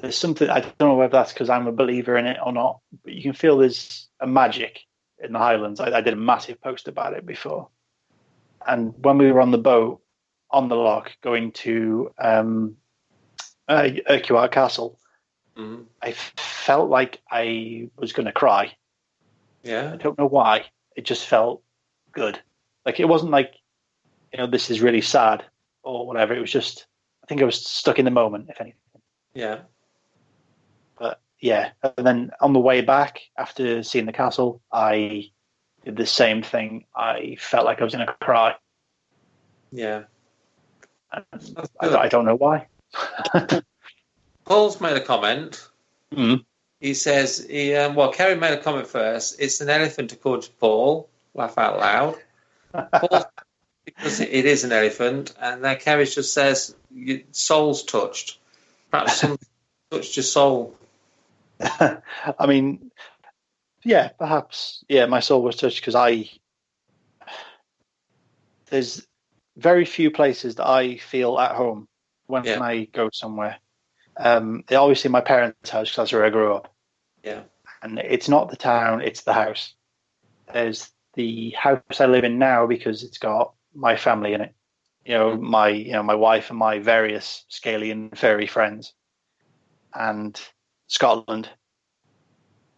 something. I don't know whether that's because I'm a believer in it or not, but you can feel there's a magic in the Highlands. I did a massive post about it before, and when we were on the boat on the loch going to Urquhart Castle, I felt like I was going to cry. Yeah. I don't know why. It just felt good. Like, it wasn't like, this is really sad or whatever. It was just, I think I was stuck in the moment, if anything. Yeah. But yeah, and then on the way back, after seeing the castle, I did the same thing. I felt like I was going to cry. Yeah. I don't know why. Paul's made a comment. Mm. He says, Kerry made a comment first. It's an elephant, according to Paul. Laugh out loud. Paul, because it is an elephant, and then Kerry just says, your soul's touched. Perhaps something touched your soul. I mean, yeah, perhaps. Yeah, my soul was touched because there's very few places that I feel at home when I go somewhere. Obviously, my parents' house, because that's where I grew up. Yeah. And it's not the town, it's the house. There's the house I live in now because it's got my family in it. My wife and my various scaly and furry friends. And Scotland.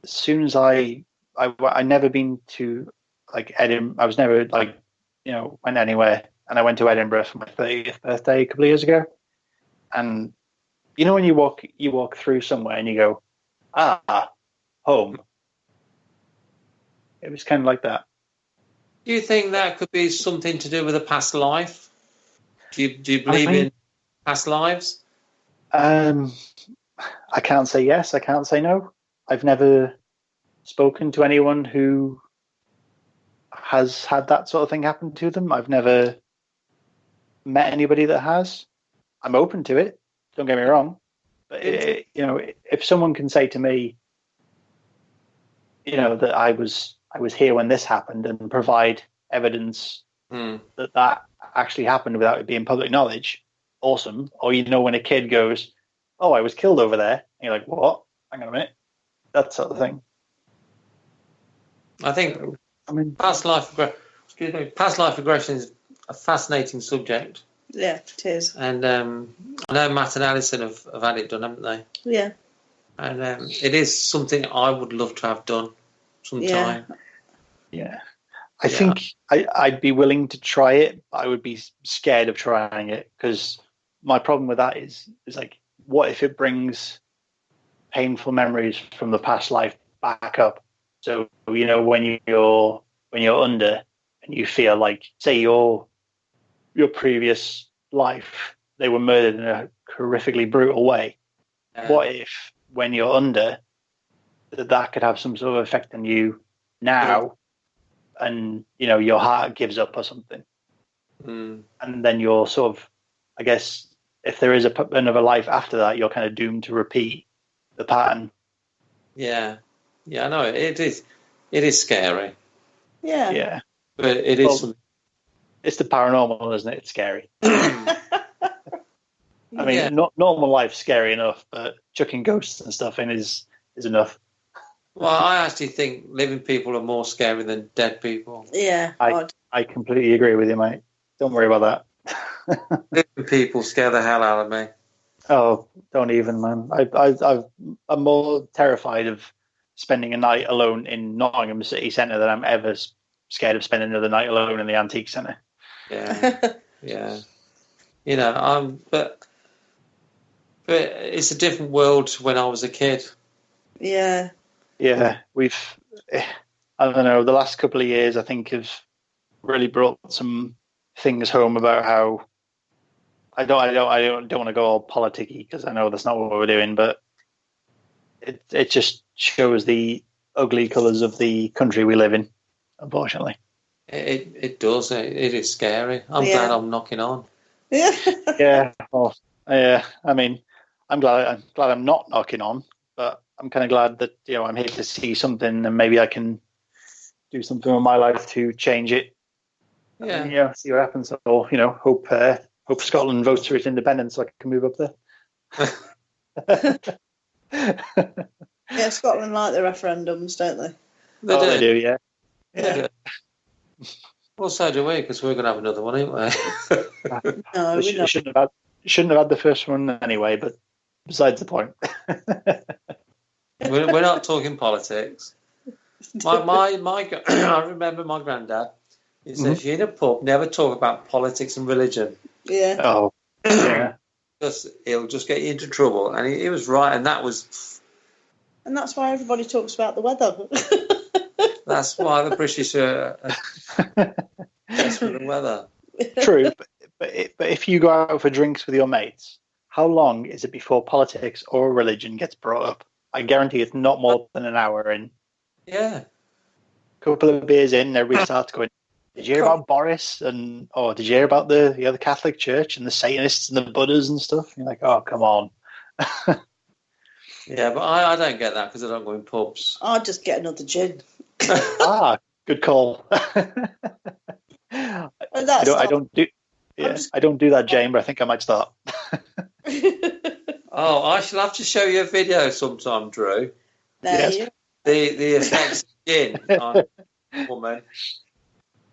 As soon as I never been to like Edinburgh. I was never went anywhere. And I went to Edinburgh for my 30th birthday a couple of years ago. And when you walk through somewhere and you go, home. It was kind of like that. Do you think that could be something to do with a past life? Do you believe in past lives? I can't say yes. I can't say no. I've never spoken to anyone who has had that sort of thing happen to them. I've never met anybody that has. I'm open to it. Don't get me wrong. But if someone can say to me, that I was here when this happened and provide evidence that actually happened without it being public knowledge, awesome. Or when a kid goes, "Oh, I was killed over there," and you're like, "What? Hang on a minute," that sort of thing. I think past life regression is a fascinating subject. Yeah, it is. And I know Matt and Alison have had it done, haven't they? Yeah. And it is something I would love to have done sometime. Yeah. I think I'd be willing to try it, but I would be scared of trying it because my problem with that is like, what if it brings painful memories from the past life back up? So, when you're under and you feel like, say, your previous life, they were murdered in a horrifically brutal way. What if, when you're under, that could have some sort of effect on you now, and your heart gives up or something, and then you're sort of, I guess, if there is another life after that, you're kind of doomed to repeat the pattern. Yeah, I know it is. It is scary. Yeah, but it is. Well, it's the paranormal, isn't it? It's scary. I mean, normal life's scary enough, but chucking ghosts and stuff in is enough. Well, I actually think living people are more scary than dead people. Yeah, I completely agree with you, mate. Don't worry about that. Living people scare the hell out of me. Oh, don't even, man. I'm more terrified of spending a night alone in Nottingham city centre than I'm ever scared of spending another night alone in the antique centre. Yeah, yeah. But it's a different world to when I was a kid. Yeah. Yeah, I don't know, the last couple of years I think have really brought some things home about how I don't want to go all politicky because I know that's not what we're doing, but it just shows the ugly colours of the country we live in, unfortunately. It does. It is scary. I'm glad I'm knocking on. Yeah. Well, I mean, I'm glad I'm not knocking on, but I'm kind of glad that I'm here to see something, and maybe I can do something with my life to change it. Yeah. And, see what happens. Or hope Scotland votes for its independence so I can move up there. Yeah, Scotland like the referendums, don't they? They do, yeah. Yeah. Well, so do we, because we're going to have another one, ain't we? No, we don't. Shouldn't have had the first one anyway, but besides the point. We're not talking politics. I remember my granddad. He said, if you're in a pub, never talk about politics and religion. Yeah. Oh, yeah. It'll just get you into trouble. And he was right, and that was... And that's why everybody talks about the weather. That's why the British are best for the weather. True, but if you go out for drinks with your mates, how long is it before politics or religion gets brought up? I guarantee it's not more than an hour in. Yeah. A couple of beers in, everybody starts going, did you hear about Boris? And did you hear about the Catholic Church and the Satanists and the Buddhas and stuff? You're like, oh, come on. Yeah, but I don't get that because I don't go in pubs. I'll just get another gin. Good call. I don't do that, Jane, but I think I might start. I shall have to show you a video sometime, Drew. Yes. The effects of gin on a woman.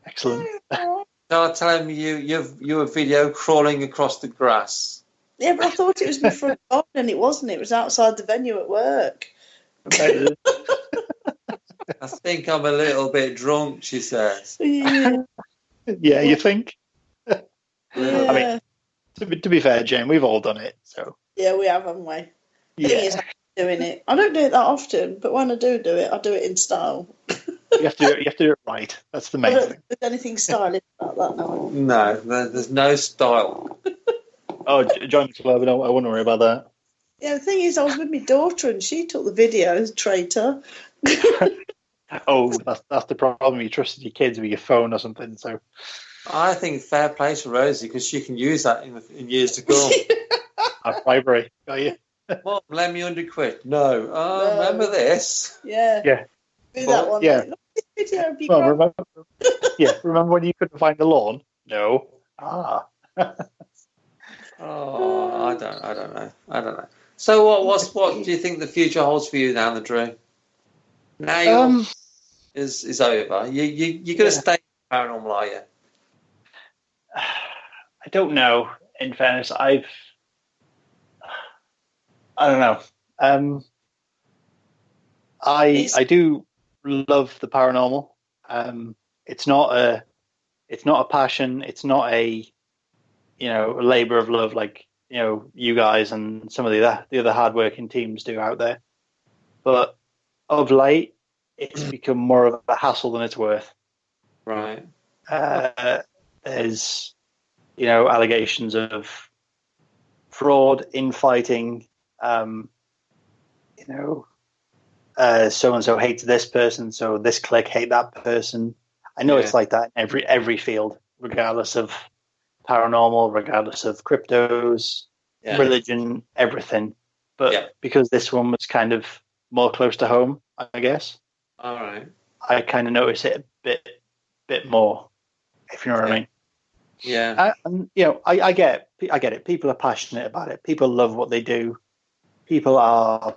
Excellent. So I tell him you a video crawling across the grass. Yeah, but I thought it was my front garden, and it wasn't. It was outside the venue at work. I think I'm a little bit drunk, she says. Yeah, you think? Yeah. I mean, to be fair, Jane, we've all done it. So yeah, we have, haven't we? The thing is, I'm doing it. I don't do it that often, but when I do it, I do it in style. you have to do it right. That's the main thing. There's anything stylish about that now? No, there's no style. Oh, join the club. I wouldn't worry about that. Yeah, the thing is, I was with my daughter, and she took the video, traitor. Oh, that's the problem. You trusted your kids with your phone or something. So I think fair play to Rosie because she can use that in years to come. Library, got you. Mom, lend me £100. No. No. Remember this? Yeah. Do that one. Yeah. Look at this video. Remember when you couldn't find the lawn? No. I don't know. So what do you think the future holds for you now, Drew? Now is over. You're going to stay paranormal, are you? I don't know. In fairness, I don't know. I do love the paranormal. It's not a passion. It's not a labor of love like you guys and some of the other hardworking teams do out there. But of late, it's become more of a hassle than it's worth. Right. There's allegations of fraud, infighting. So and so hates this person, so this clique hate that person. I know it's like that in every field, regardless of paranormal, regardless of cryptos, religion, everything. But because this one was kind of more close to home, I guess. All right. I kind of notice it a bit more, if you know what I mean. Yeah. I get it. People are passionate about it. People love what they do. People are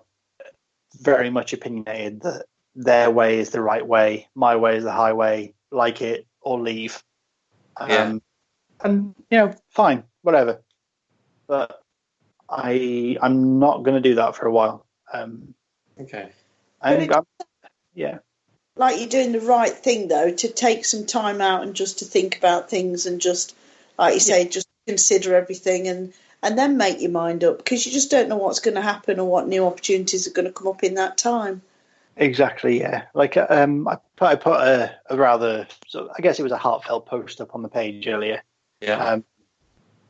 very much opinionated that their way is the right way, my way is the highway, like it or leave. And fine, whatever. But I'm not going to do that for a while. Okay. Yeah. Like you're doing the right thing, though, to take some time out and just to think about things and just, like you say, just consider everything and then make your mind up, because you just don't know what's going to happen or what new opportunities are going to come up in that time. Exactly, yeah. Like I put a rather, so I guess it was a heartfelt post up on the page earlier. Yeah.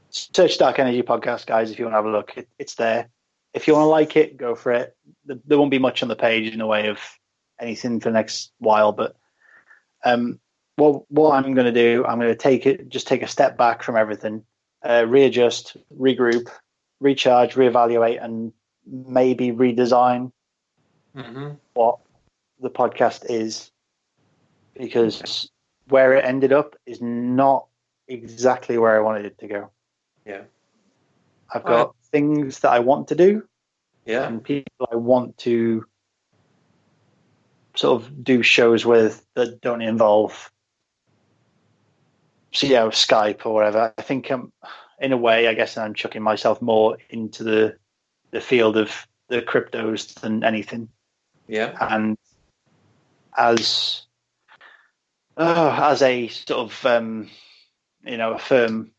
Search Dark Energy Podcast, guys, if you want to have a look. It's there. If you want to like it, go for it. There won't be much on the page in the way of anything for the next while, but what I'm going to do, I'm going to take a step back from everything, readjust, regroup, recharge, reevaluate, and maybe redesign what the podcast is, because where it ended up is not exactly where I wanted it to go. Yeah. I've got things that I want to do, and people I want to sort of do shows with that don't involve Skype or whatever. I think in a way, I guess I'm chucking myself more into the field of the cryptos than anything. Yeah. And as a sort of a firm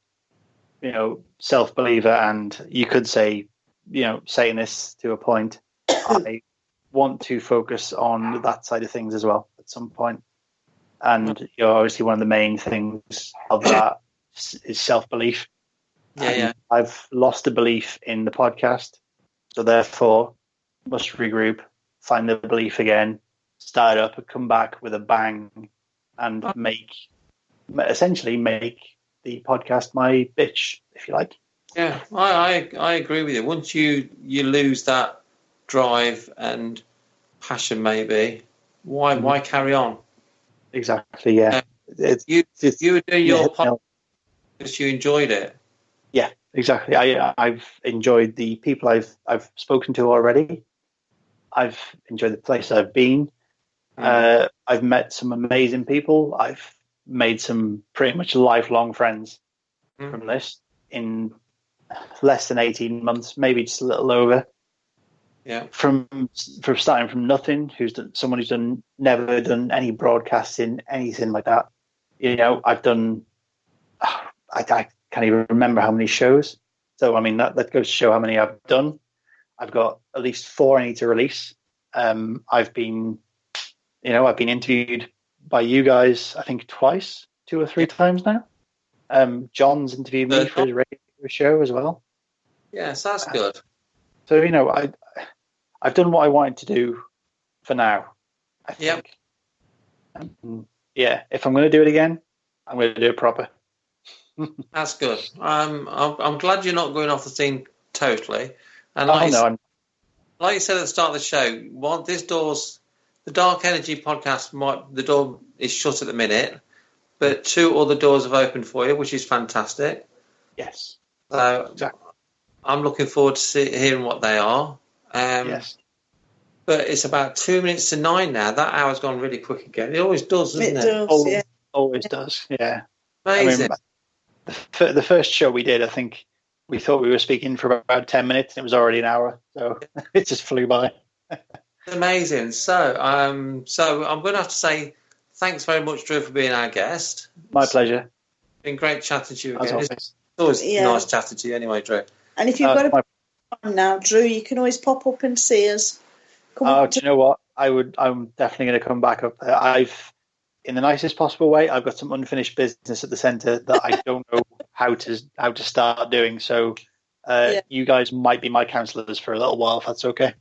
self-believer, and you could say Satanist to a point, I want to focus on that side of things as well at some point. And obviously one of the main things of that is self-belief. I've lost a belief in the podcast, so therefore must regroup, find the belief again, start up, and come back with a bang, and essentially make the podcast my bitch, if you like. Yeah, I agree with you. Once you lose that drive and passion, maybe why carry on? Exactly. Yeah. You were doing your podcast because you enjoyed it. Yeah, exactly. I've enjoyed the people I've spoken to already. I've enjoyed the place I've been. I've met some amazing people. I've made some pretty much lifelong friends from this in less than 18 months, maybe just a little over. Yeah. From starting from nothing, someone who's never done any broadcasting, anything like that. I've done. I can't even remember how many shows. So I mean that goes to show how many I've done. I've got at least 4 I need to release. I've been interviewed by you guys, I think twice, 2 or 3 times now. John's interviewed me for his radio show as well. Yes, that's good. So I've done what I wanted to do for now, I think. If I'm going to do it again, I'm going to do it proper. That's good. I'm glad you're not going off the scene totally. And like you said at the start of the show, the Dark Energy podcast, the door is shut at the minute, but 2 other doors have opened for you, which is fantastic. Yes. So exactly. I'm looking forward to hearing what they are. Yes. But it's about 2 minutes to 9 now. That hour's gone really quick again. It always does, doesn't it? It does, always does, yeah. Amazing. The first show we did, I think we thought we were speaking for about 10 minutes and it was already an hour. So it just flew by. Amazing. So I'm going to have to say thanks very much, Drew, for being our guest. My pleasure. It's been great chatting to you again. It's always nice chatting to you anyway, Drew. And if you've got a time now, Drew, you can always pop up and see us. Do you know what? I'm definitely going to come back up there. In the nicest possible way, I've got some unfinished business at the centre that I don't know how to start doing. So you guys might be my counsellors for a little while, if that's okay.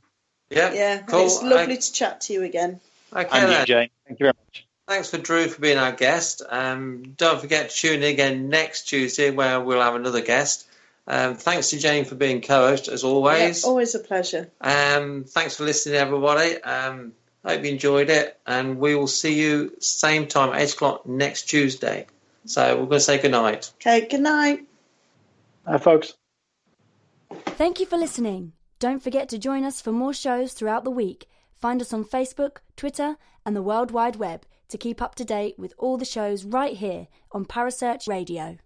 Yeah, cool. It's lovely to chat to you again. Okay, and you, Jane. Thank you very much. Thanks for Drew for being our guest. Don't forget to tune in again next Tuesday where we'll have another guest. Thanks to Jane for being co-host as always. Yeah, always a pleasure. Thanks for listening, everybody. Hope you enjoyed it, and we will see you same time, 8 o'clock next Tuesday. So we're going to say good night. Okay, good night. Hi, folks. Thank you for listening. Don't forget to join us for more shows throughout the week. Find us on Facebook, Twitter, and the World Wide Web to keep up to date with all the shows right here on Parasearch Radio.